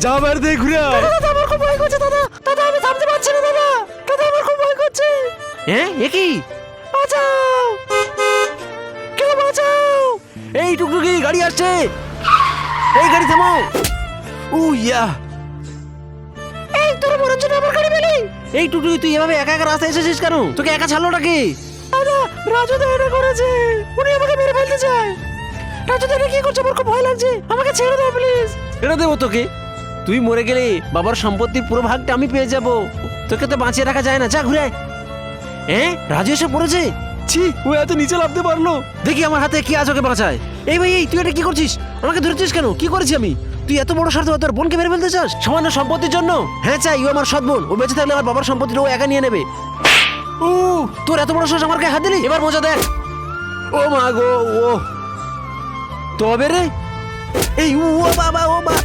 যা বাইরে থেকে ঘুরে আয়। দাদা আমার খুব ভয় করছে দাদা, দাদা আমি থামতে পারছি না দাদা, দাদা আমার খুব ভয় করছে। হ্যাঁ এ কি? বাঁচাও, কেউ বাঁচাও। এই টুকটুকি গাড়ি আসছে, এই গাড়ি থামাও। ও ইয়া, এই তোর মরার জন্য আমার গাড়ি পেলি? এই টুকটুকি তুই এভাবে একা একা রাস্তায় এসেছিস কেন? তোকে একা ছাড়লো নাকি? দাদা রাজু দা এটা করেছে, উনি আমাকে মেরে ফেলতে চায়। রাজু দা এটা কি করছে? আমার খুব ভয় লাগছে, আমাকে ছেড়ে দাও প্লিজ। ছেড়ে দেবো তোকে? তুই মরে গেলে বাবার সম্পত্তির পুরো ভাগটা আমি পেয়ে যাব, তোকে তো বাঁচিয়ে রাখা যায় না। যা ঘুরে আয়। হ্যাঁ রাজু এসে পড়েছে। ছি, ও এত নিচে নামতে পারলো। দেখি আমার হাতে কি আছে, ওকে বাঁচায়। এই ভাই, এই তুই এটা কি করছিস? আমাকে ধরেছিস কেন? কি করেছি আমি? তুই এত বড় স্বার্থ, তোর বোনকে মেরে ফেলতে চাস সামান্য সম্পত্তির জন্য? হ্যাঁ চাই, ও আমার সৎ বোন, ও বেঁচে থাকলে আমার বাবার সম্পত্তিটা ও একা নিয়ে নেবে। ও তোর এত বড় সাহস, আমার গায়ে হাত দিলি? এবার মজা দেখ। ও মা গো, ও তবে রে, এই ও বাবা, ও মা।